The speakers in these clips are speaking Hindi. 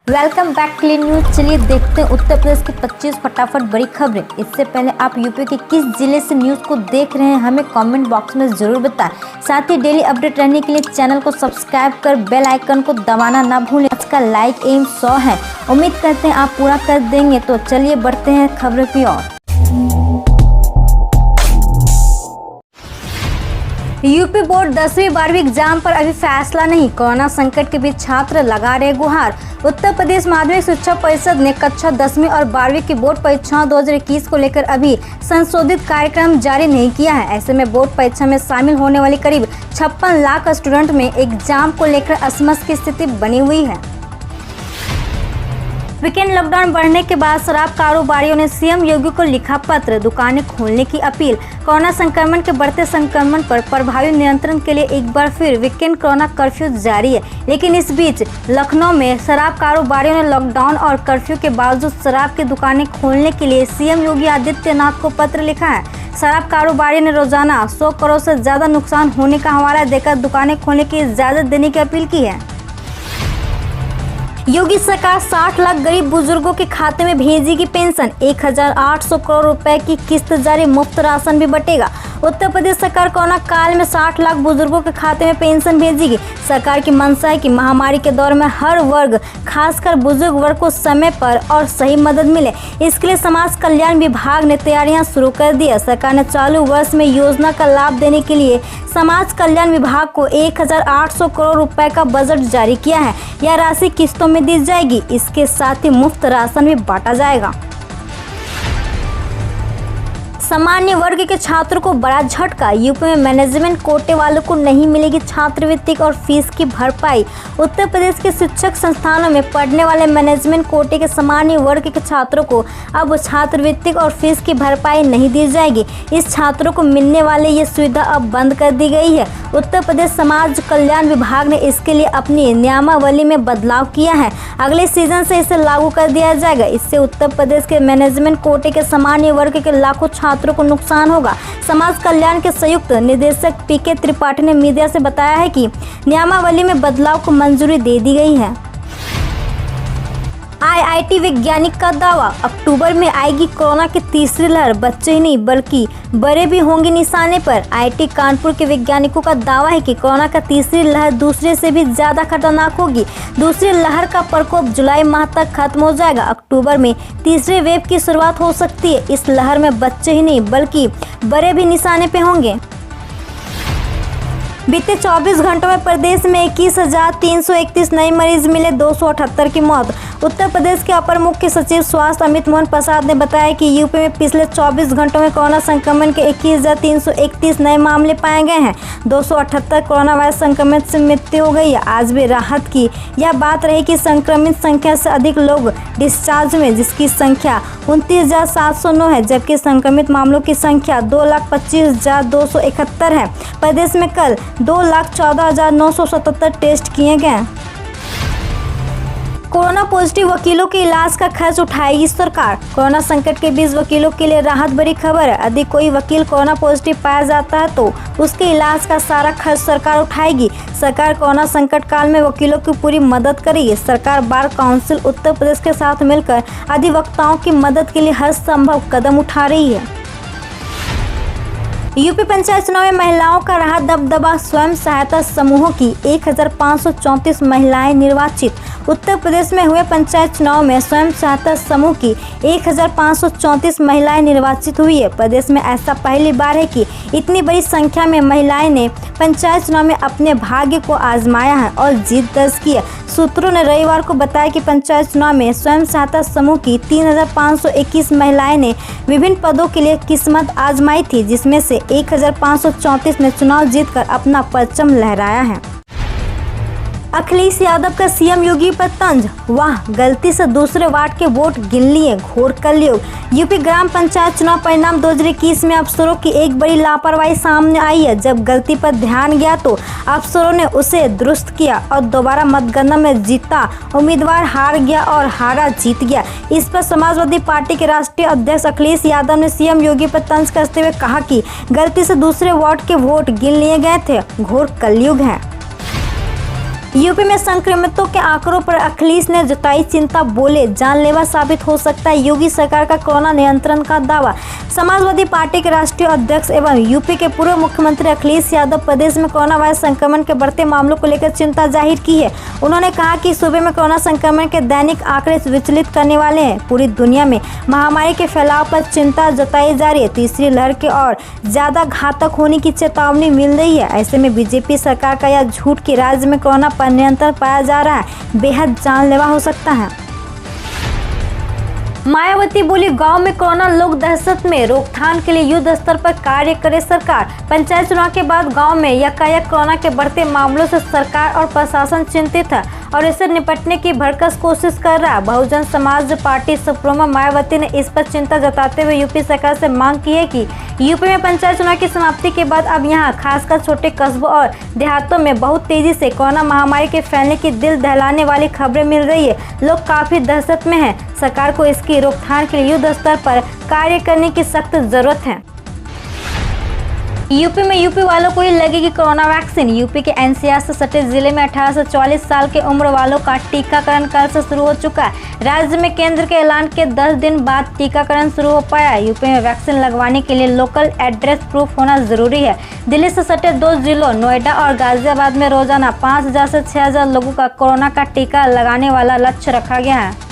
Welcome back clean news. चलिए देखते हैं उत्तर प्रदेश की 25 फटाफट बड़ी खबरें। इससे पहले आप यूपी के किस जिले से न्यूज को देख रहे हैं हमें कमेंट बॉक्स में जरूर बताएं। साथ ही डेली अपडेट रहने के लिए चैनल को सब्सक्राइब कर बेल आइकन को दबाना ना भूलें। आज का लाइक एम 100 है, उम्मीद करते हैं आप पूरा कर देंगे। तो चलिए बढ़ते हैं खबरों की ओर। यूपी बोर्ड 10वीं 12वीं एग्जाम पर अभी फैसला नहीं, कोरोना संकट के बीच छात्र लगा रहे गुहार। उत्तर प्रदेश माध्यमिक शिक्षा परिषद ने कक्षा 10वीं और 12वीं की बोर्ड परीक्षाओं 2021 को लेकर अभी संशोधित कार्यक्रम जारी नहीं किया है। ऐसे में बोर्ड परीक्षा में शामिल होने वाली करीब 56 लाख स्टूडेंट में एग्जाम को लेकर असमंजस की स्थिति बनी हुई है। वीकेंड लॉकडाउन बढ़ने के बाद शराब कारोबारियों ने सीएम योगी को लिखा पत्र, दुकानें खोलने की अपील। कोरोना संक्रमण के बढ़ते संक्रमण पर प्रभावी नियंत्रण के लिए एक बार फिर वीकेंड कोरोना कर्फ्यू जारी है। लेकिन इस बीच लखनऊ में शराब कारोबारियों ने लॉकडाउन और कर्फ्यू के बावजूद शराब की दुकानें खोलने के लिए सीएम योगी आदित्यनाथ को पत्र लिखा है। शराब कारोबारी ने रोजाना 100 करोड़ से ज्यादा नुकसान होने का हवाला देकर दुकानें खोलने की इजाजत देने की अपील की है। योगी सरकार 60 लाख गरीब बुजुर्गों के खाते में भेजेगी पेंशन, 1800 करोड़ रुपए की किस्त जारी, मुफ्त राशन भी बंटेगा। उत्तर प्रदेश सरकार कोरोना काल में 60 लाख बुजुर्गों के खाते में पेंशन भेजेगी। सरकार की मंशा है कि महामारी के दौर में हर वर्ग खासकर बुजुर्ग वर्ग को समय पर और सही मदद मिले। इसके लिए समाज कल्याण विभाग ने तैयारियां शुरू कर दी है। सरकार ने चालू वर्ष में योजना का लाभ देने के लिए समाज कल्याण विभाग को 1800 करोड़ रुपए का बजट जारी किया है। यह राशि किस्तों में दी जाएगी। इसके साथ ही मुफ्त राशन भी बांटा जाएगा। सामान्य वर्ग के छात्रों को बड़ा झटका, यूपी में मैनेजमेंट कोटे वालों को नहीं मिलेगी छात्रवृत्ति और फीस की भरपाई। उत्तर प्रदेश के शिक्षक संस्थानों में पढ़ने वाले मैनेजमेंट कोटे के सामान्य वर्ग के छात्रों को अब छात्रवृत्ति और फीस की भरपाई नहीं दी जाएगी। इस छात्रों को मिलने वाली ये सुविधा अब बंद कर दी गई है। उत्तर प्रदेश समाज कल्याण विभाग ने इसके लिए अपनी नियमावली में बदलाव किया है। अगले सीजन से इसे लागू कर दिया जाएगा। इससे उत्तर प्रदेश के मैनेजमेंट कोटे के सामान्य वर्ग के लाखों छात्रों को नुकसान होगा। समाज कल्याण के संयुक्त निदेशक पीके त्रिपाठी ने मीडिया से बताया है कि नियमावली में बदलाव को मंजूरी दे दी गई है। आईआईटी वैज्ञानिक का दावा, अक्टूबर में आएगी कोरोना की तीसरी लहर, बच्चे ही नहीं बल्कि बड़े भी होंगे निशाने पर। आईआईटी कानपुर के वैज्ञानिकों का दावा है कि कोरोना का तीसरी लहर दूसरे से भी ज्यादा खतरनाक होगी। दूसरी लहर का प्रकोप जुलाई माह तक खत्म हो जाएगा। अक्टूबर में तीसरे वेव की शुरुआत हो सकती है। इस लहर में बच्चे ही नहीं बल्कि बड़े भी निशाने पे होंगे। बीते 24 घंटों में प्रदेश में 21,331 नए मरीज मिले, 278 की मौत। उत्तर प्रदेश के अपर मुख्य सचिव स्वास्थ्य अमित मोहन प्रसाद ने बताया कि यूपी में पिछले 24 घंटों में कोरोना संक्रमण के 21,331 नए मामले पाए गए हैं। 278 कोरोना वायरस संक्रमित से मृत्यु हो गई है। आज भी राहत की यह बात रही कि संक्रमित संख्या से अधिक लोग डिस्चार्ज हुए, जिसकी संख्या 29,709 है, जबकि संक्रमित मामलों की संख्या 2,25,271 है। प्रदेश में कल 2,14,977 टेस्ट किए गए। कोरोना पॉजिटिव वकीलों के इलाज का खर्च उठाएगी सरकार। कोरोना संकट के बीच वकीलों के लिए राहत भरी खबर है। यदि कोई वकील कोरोना पॉजिटिव पाया जाता है तो उसके इलाज का सारा खर्च सरकार उठाएगी। सरकार कोरोना संकट काल में वकीलों की पूरी मदद करेगी। सरकार बार काउंसिल उत्तर प्रदेश के साथ मिलकर अधिवक्ताओं की मदद के लिए हर संभव कदम उठा रही है। यूपी पंचायत चुनाव में महिलाओं का रहा दबदबा, स्वयं सहायता समूहों की 1,534 महिलाएं निर्वाचित। उत्तर प्रदेश में हुए पंचायत चुनाव में स्वयं सहायता समूह की 1,534 महिलाएं निर्वाचित हुई है। प्रदेश में ऐसा पहली बार है कि इतनी बड़ी संख्या में महिलाएं ने पंचायत चुनाव में अपने भाग्य को आजमाया है और जीत दर्ज की है। सूत्रों ने रविवार को बताया कि पंचायत चुनाव में स्वयं सहायता समूह की 3,521 महिलाएं ने विभिन्न पदों के लिए किस्मत आजमाई थी, जिसमें से 1,534 ने चुनाव जीतकर अपना परचम लहराया है। अखिलेश यादव का सीएम योगी पर तंज, वाह गलती से दूसरे वार्ड के वोट गिन लिए, घोर कलयुग। यूपी ग्राम पंचायत चुनाव परिणाम 2021 में अफसरों की एक बड़ी लापरवाही सामने आई है। जब गलती पर ध्यान गया तो अफसरों ने उसे दुरुस्त किया और दोबारा मतगणना में जीता उम्मीदवार हार गया और हारा जीत गया। इस पर समाजवादी पार्टी के राष्ट्रीय अध्यक्ष अखिलेश यादव ने सीएम योगी पर तंज कसते हुए कहा कि गलती से दूसरे वार्ड के वोट गिन लिए गए थे, घोर कलयुग है। यूपी में संक्रमितों के आंकड़ों पर अखिलेश ने जताई चिंता, बोले जानलेवा साबित हो सकता है योगी सरकार का कोरोना नियंत्रण का दावा। समाजवादी पार्टी के राष्ट्रीय अध्यक्ष एवं यूपी के पूर्व मुख्यमंत्री अखिलेश यादव प्रदेश में कोरोना वायरस संक्रमण के बढ़ते मामलों को लेकर चिंता जाहिर की है। उन्होंने कहा कि सूबे में कोरोना संक्रमण के दैनिक आंकड़े विचलित करने वाले हैं। पूरी दुनिया में महामारी के फैलाव पर चिंता जताई जा रही है। तीसरी लहर के और ज्यादा घातक होने की चेतावनी मिल रही है। ऐसे में बीजेपी सरकार का यह झूठ कि राज्य में कोरोना पर नियंत्रण पाया जा रहा है बेहद जानलेवा हो सकता है। मायावती बोली, गांव में कोरोना लोग दहशत में, रोकथाम के लिए युद्ध स्तर पर कार्य करे सरकार। पंचायत चुनाव के बाद गांव में यकायक कोरोना के बढ़ते मामलों से सरकार और प्रशासन चिंतित है और इससे निपटने की भरसक कोशिश कर रहा है। बहुजन समाज पार्टी सुप्रीमो मायावती ने इस पर चिंता जताते हुए यूपी सरकार से मांग की है कि यूपी में पंचायत चुनाव की समाप्ति के बाद अब यहां खासकर छोटे कस्बों और देहातों में बहुत तेजी से कोरोना महामारी के फैलने की दिल दहलाने वाली खबरें मिल रही है। लोग काफी दहशत में हैं। सरकार को इसकी रोकथाम के लिए युद्ध स्तर पर कार्य करने की सख्त जरूरत है। यूपी में यूपी वालों को ही लगेगी कोरोना वैक्सीन। यूपी के एनसीआर से सटे जिले में 18 से 44 साल की उम्र वालों का टीकाकरण कल से शुरू हो चुका है। राज्य में केंद्र के ऐलान के 10 दिन बाद टीकाकरण शुरू हो पाया है। यूपी में वैक्सीन लगवाने के लिए लोकल एड्रेस प्रूफ होना जरूरी है। दिल्ली से सटे 2 जिलों नोएडा और गाजियाबाद में रोजाना 5000 से 6000 लोगों का कोरोना का टीका लगाने वाला लक्ष्य रखा गया है।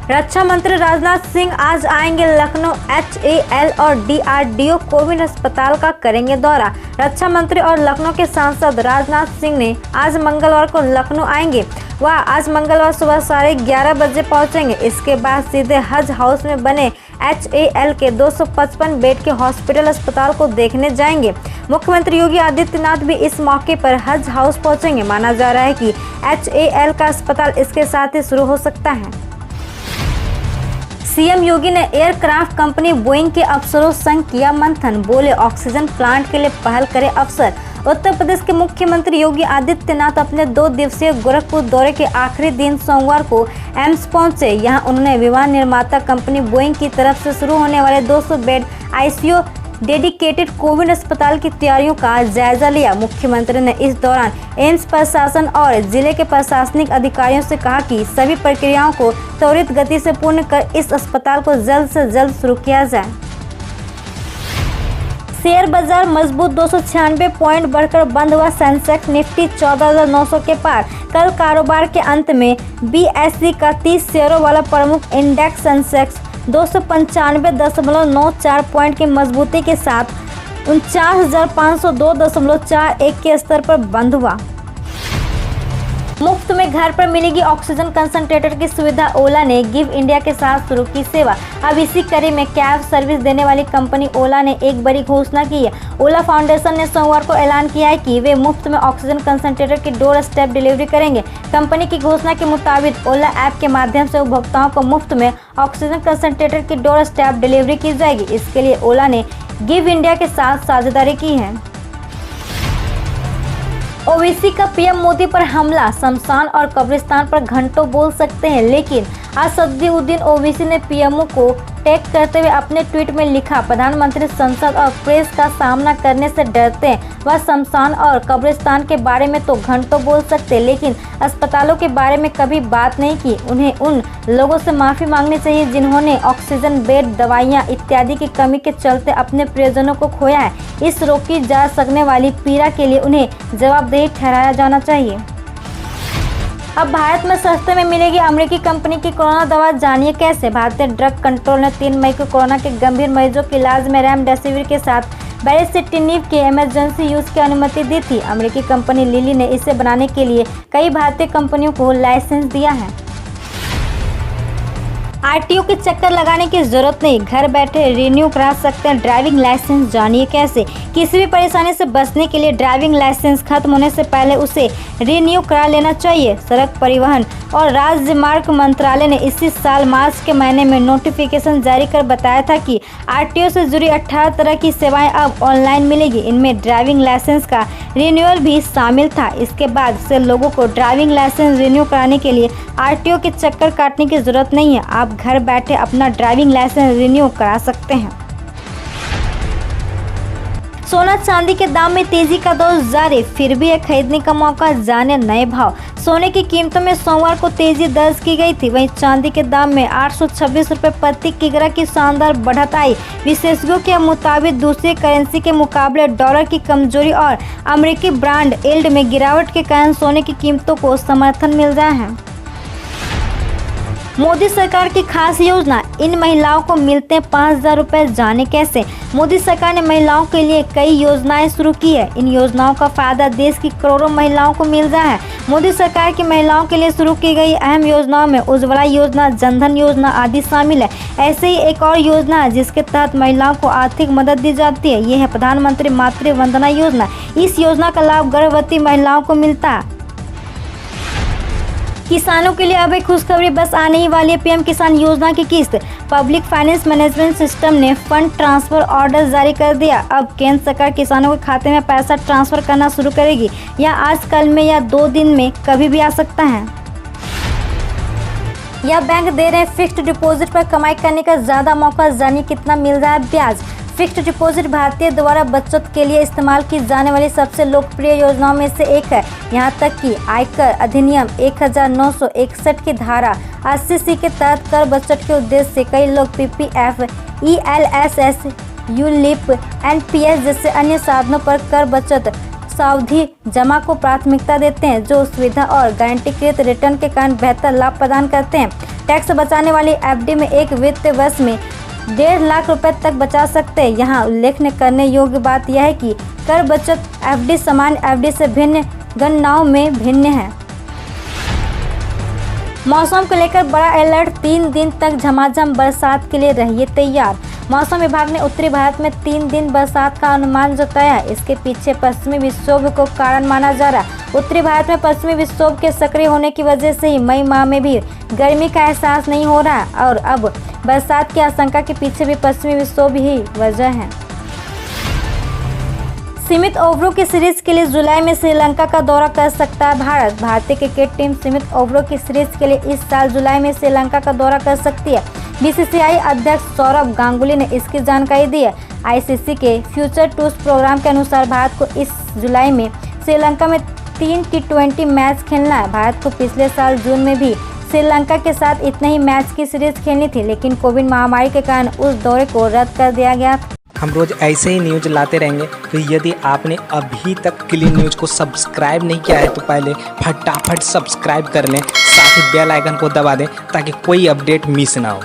रक्षा मंत्री राजनाथ सिंह आज आएंगे लखनऊ। HAL और DRDO कोविड अस्पताल का करेंगे दौरा। रक्षा मंत्री और लखनऊ के सांसद राजनाथ सिंह ने आज मंगलवार को लखनऊ आएंगे। वह आज मंगलवार सुबह 11:30 बजे पहुंचेंगे। इसके बाद सीधे हज हाउस में बने HAL के 255 बेड के हॉस्पिटल अस्पताल को देखने जाएंगे। मुख्यमंत्री योगी आदित्यनाथ भी इस मौके पर हज हाउस पहुंचेंगे। माना जा रहा है कि HAL का अस्पताल इसके साथ ही शुरू हो सकता है। सीएम योगी ने एयरक्राफ्ट कंपनी बोइंग के अफसरों संग किया मंथन, बोले ऑक्सीजन प्लांट के लिए पहल करे अफसर। उत्तर प्रदेश के मुख्यमंत्री योगी आदित्यनाथ अपने 2 दिवसीय गोरखपुर दौरे के आखिरी दिन सोमवार को एम्स पहुंचे। यहां उन्होंने विमान निर्माता कंपनी बोइंग की तरफ से शुरू होने वाले 200 बेड ICU डेडिकेटेड कोविड अस्पताल की तैयारियों का जायजा लिया। मुख्यमंत्री ने इस दौरान एम्स प्रशासन और जिले के प्रशासनिक अधिकारियों से कहा कि सभी प्रक्रियाओं को त्वरित गति से पूर्ण कर इस अस्पताल को जल्द से जल्द शुरू किया जाए। शेयर बाजार मजबूत 296 पॉइंट बढ़कर बंद हुआ। सेंसेक्स निफ्टी 14,900 के पार। कल कारोबार के अंत में BSE का 30 शेयरों वाला प्रमुख इंडेक्स सेंसेक्स 295.94 पॉइंट की मजबूती के साथ 49,502.41 के स्तर पर बंद हुआ। मुफ्त में घर पर मिलेगी ऑक्सीजन कंसंट्रेटर की सुविधा। ओला ने गिव इंडिया के साथ शुरू की सेवा। अब इसी कड़ी में कैब सर्विस देने वाली कंपनी ओला ने एक बड़ी घोषणा की है। ओला फाउंडेशन ने सोमवार को ऐलान किया है कि वे मुफ्त में ऑक्सीजन कंसंट्रेटर की डोर स्टेप डिलीवरी करेंगे। कंपनी की घोषणा के मुताबिक ओला ऐप के माध्यम से उपभोक्ताओं को मुफ्त में ऑक्सीजन कंसंट्रेटर की डोर स्टेप डिलीवरी की जाएगी। इसके लिए ओला ने गिव इंडिया के साथ साझेदारी की है। ओवैसी का पीएम मोदी पर हमला। शमशान और कब्रिस्तान पर घंटों बोल सकते हैं, लेकिन असदुद्दीन ओवैसी ने पीएमओ को टैग करते हुए अपने ट्वीट में लिखा, प्रधानमंत्री संसद और प्रेस का सामना करने से डरते हैं। वह शमशान और कब्रिस्तान के बारे में तो घंटों बोल सकते, लेकिन अस्पतालों के बारे में कभी बात नहीं की। उन्हें उन लोगों से माफ़ी मांगनी चाहिए जिन्होंने ऑक्सीजन बेड, दवाइयाँ इत्यादि की कमी के चलते अपने प्रियजनों को खोया है। इस रोकी जा सकने वाली पीड़ा के लिए उन्हें जवाबदेही ठहराया जाना चाहिए। अब भारत में सस्ते में मिलेगी अमेरिकी कंपनी की कोरोना दवा, जानिए कैसे। भारतीय ड्रग कंट्रोल ने 3 मई को कोरोना के गंभीर मरीजों के इलाज में रेमडेसिविर के साथ बैरिसिटिनिब के इमरजेंसी यूज की अनुमति दी थी। अमेरिकी कंपनी लिली ने इसे बनाने के लिए कई भारतीय कंपनियों को लाइसेंस दिया है। RTO के चक्कर लगाने की जरूरत नहीं, घर बैठे रिन्यू करा सकते हैं ड्राइविंग लाइसेंस, जानिए कैसे। किसी भी परेशानी से बचने के लिए ड्राइविंग लाइसेंस खत्म होने से पहले उसे रिन्यू करा लेना चाहिए। सड़क परिवहन और राजमार्ग मंत्रालय ने इसी साल मार्च के महीने में नोटिफिकेशन जारी कर बताया था कि RTO से जुड़ी 18 तरह की सेवाएं अब ऑनलाइन मिलेगी। इनमें ड्राइविंग लाइसेंस का रिन्यूअल भी शामिल था। इसके बाद से लोगों को ड्राइविंग लाइसेंस रिन्यू कराने के लिए RTO के चक्कर काटने की जरूरत नहीं है। आप घर बैठे अपना ड्राइविंग लाइसेंस रिन्यू करा सकते हैं। सोना चांदी के दाम में तेजी का दौर जारी, फिर भी है खरीदने का मौका। जाने नए भाव। सोने की कीमतों में सोमवार को तेजी दर्ज की गई थी। वहीं चांदी के दाम में 826 रुपए प्रति किग्रा की शानदार बढ़त आई। विशेषज्ञों के मुताबिक दूसरी करेंसी के मुकाबले डॉलर की कमजोरी और अमेरिकी ब्रांड यील्ड में गिरावट के कारण सोने की कीमतों को समर्थन मिल रहा है। मोदी सरकार की खास योजना, इन महिलाओं को मिलते हैं 5,000 रुपए। जाने कैसे। मोदी सरकार ने महिलाओं के लिए कई योजनाएं शुरू की है। इन योजनाओं का फायदा देश की करोड़ों महिलाओं को मिल रहा है। मोदी सरकार की महिलाओं के लिए शुरू की गई अहम योजनाओं में उज्ज्वला योजना, जनधन योजना आदि शामिल है। ऐसे ही एक और योजना है जिसके तहत महिलाओं को आर्थिक मदद दी जाती है। ये है प्रधानमंत्री मातृ वंदना योजना। इस योजना का लाभ गर्भवती महिलाओं को मिलता है। किसानों के लिए अब एक खुशखबरी, बस आने ही वाली है पीएम किसान योजना की किस्त। पब्लिक फाइनेंस मैनेजमेंट सिस्टम ने फंड ट्रांसफर ऑर्डर जारी कर दिया। अब केंद्र सरकार किसानों के खाते में पैसा ट्रांसफर करना शुरू करेगी। या आज, कल में या 2 दिन में कभी भी आ सकता है। यह बैंक दे रहे हैं फिक्स्ड डिपॉजिट पर कमाई करने का ज्यादा मौका। जानिए कितना मिल रहा है ब्याज। फिक्स्ड डिपॉजिट भारतीय द्वारा बचत के लिए इस्तेमाल की जाने वाली सबसे लोकप्रिय योजनाओं में से एक है। यहां तक कि आयकर अधिनियम 1961 की धारा 80C के तहत कर बचत के उद्देश्य से कई लोग पीपीएफ, ELSS, यूलिप, NPS जैसे अन्य साधनों पर कर बचत सावधि जमा को प्राथमिकता देते हैं, जो सुविधा और गारंटीकृत रिटर्न के कारण बेहतर लाभ प्रदान करते हैं। टैक्स बचाने वाली FD में एक वित्त वर्ष में 1.5 लाख रुपए तक बचा सकते हैं। यहाँ उल्लेख करने योग्य बात यह है कि कर बचत FD सामान्य FD से भिन्न गणनाओं में भिन्न है। मौसम को लेकर बड़ा अलर्ट, 3 दिन तक झमाझम बरसात के लिए रहिए तैयार। मौसम विभाग ने उत्तरी भारत में 3 दिन बरसात का अनुमान जताया। इसके पीछे पश्चिमी विक्षोभ को कारण माना जा रहा है। उत्तरी भारत में पश्चिमी विक्षोभ के सक्रिय होने की वजह से ही मई माह में भी गर्मी का एहसास नहीं हो रहा है और अब बरसात की आशंका के पीछे भी पश्चिमी विक्षोभ ही वजह है। सीमित ओवरों की सीरीज के लिए जुलाई में श्रीलंका का दौरा कर सकता है भारत। भारतीय क्रिकेट टीम सीमित ओवरों की सीरीज के लिए इस साल जुलाई में श्रीलंका का दौरा कर सकती है। BCCI अध्यक्ष सौरभ गांगुली ने इसकी जानकारी दी है। ICC के फ्यूचर टूर्स प्रोग्राम के अनुसार भारत को इस जुलाई में श्रीलंका में 3 T20 मैच खेलना है। भारत को पिछले साल जून में भी श्रीलंका के साथ इतने ही मैच की सीरीज खेलनी थी, लेकिन कोविड महामारी के कारण उस दौरे को रद्द कर दिया गया। हम रोज ऐसे ही न्यूज लाते रहेंगे, तो यदि आपने अभी तक क्लीन न्यूज को सब्सक्राइब नहीं किया है तो पहले फटाफट सब्सक्राइब कर लें, साथ ही बेल आइकन को दबा दें ताकि कोई अपडेट मिस ना हो।